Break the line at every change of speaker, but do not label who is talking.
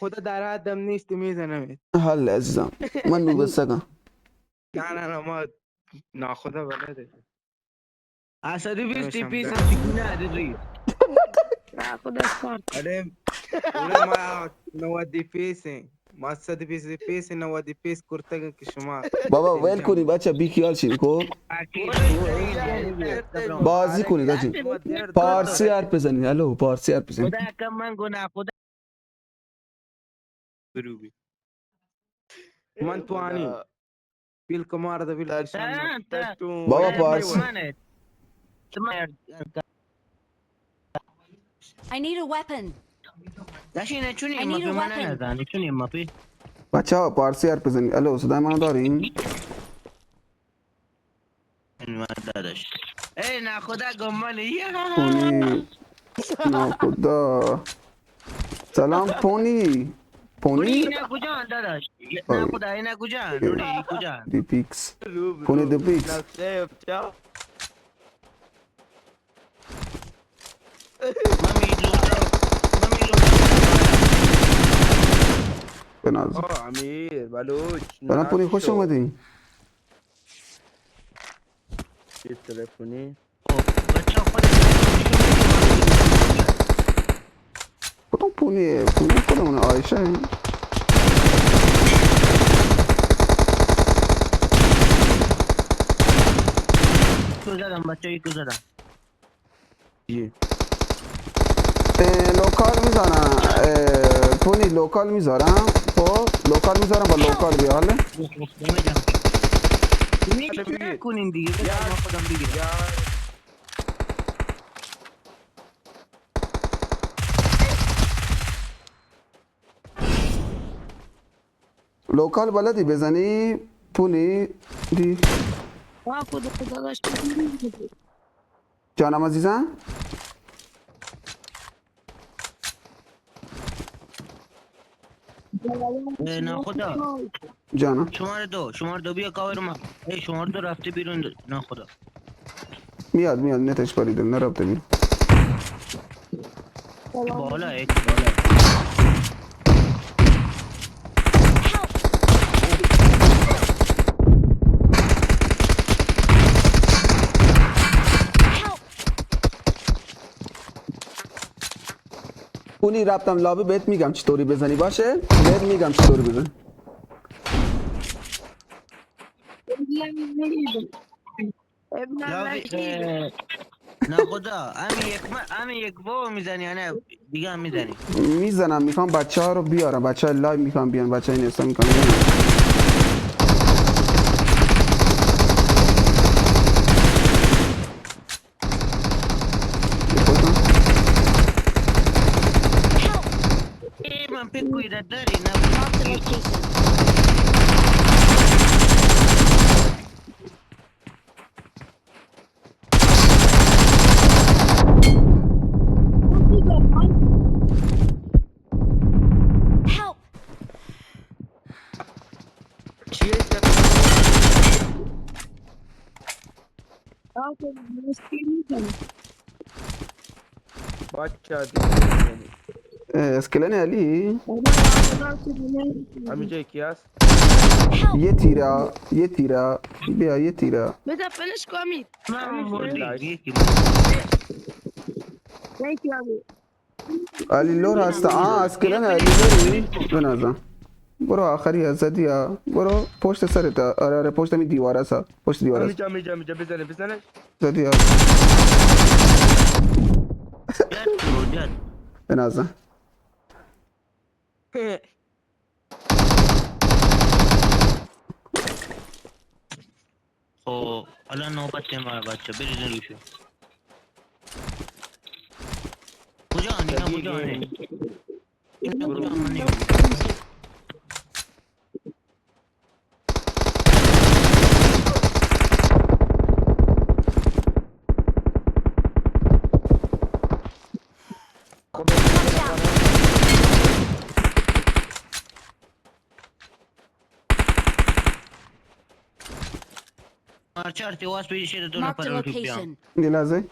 خدا در حدم نیستی میزنم.
حل عزیزم من نوبه سگم.
نه ما ناخدا بلده.
اسدی 20
نمیشم
پیس
ده.
چیکونه ادری
خدا اسکار
آره اونا ما 90 پیسه ما 100 پیس 90 پیس کرتگن که شما
بابا ول کنی بچه بی خیال شین کو بازی کنید آجی پارسی حرف بزنید. الو پارسی حرف بزنید.
خدا کم من گناه خدا
بروبی من توانی بیل کمار ده بیل کشان
تا
بابا پارسی
I need a weapon.
داشینه چونی
I
ما
need
پی
a
من
weapon.
نزنی چونی ما پی
بچه ها پارسی حرف بزنید. الو صدای منو داریم؟
من داداش ای نه خدا گمان
پونی ناخدا سلام پونی
پونی
پونی
اینا کجا داداش نه خدا اینا کجا نوری کجا
دی پیکس پونی دی پیکس
مامی لوتا
بناز
امیر بلوچ
بنا پونی خوش اومدی.
چه تلفنی
بچه خود
کدوم پونیه؟ پونی خودمونه آیشه.
تو زدم بچه ای تو زدم
لوکال میزنم پونی لوکال میذارم. خب لوکال میذارم با لوکال بیا حاله.
نکنین دیگه بذار ما خودم بگیرم
لوکال بلدی بزنی پونی دی
خدا داداش
جانم عزیزم.
نه خدا
جانم
شماره دو بیا کاور ما ای شماره دو رفته بیرون نه خدا
میاد نتش پریده نرفته بیرون.
بالا یک بالا
پونی رفتم لابی بهت میگم چطوری بزنی باشه. بهت میگم چطوری بزنی.
لاوی نه خدا همین یک بابا میزنی یا نه دیگه هم میزنی
میزنم میخوام بچه ها رو بیارم. بچه های لایو میخوام بیان. بچه های اینستا میخوام بیان.
ای من فکر کویده داری نه
Mark the location. Help!
چیه بچه دیگه
اسکلن علی
همینجا یکی هست
یه تیره بیا یه تیره.
بذار پلش کامید
من بردی یکی
علی لور هستا. اسکلن علی داری بنازم. برو آخری از زدی ها. برو پشت سرت. آره پشت می دیواره سا. پشت دیواره است.
همینجا بزنه
زدی ها.
جد
بنازم.
خب حالا نوبت ما بچه برید روشو کجا آنی اینا کجا من نمی‌دونم. مارچارتی واس پیش دو
Mark the
نفر رو بیام
location.
یه لحظه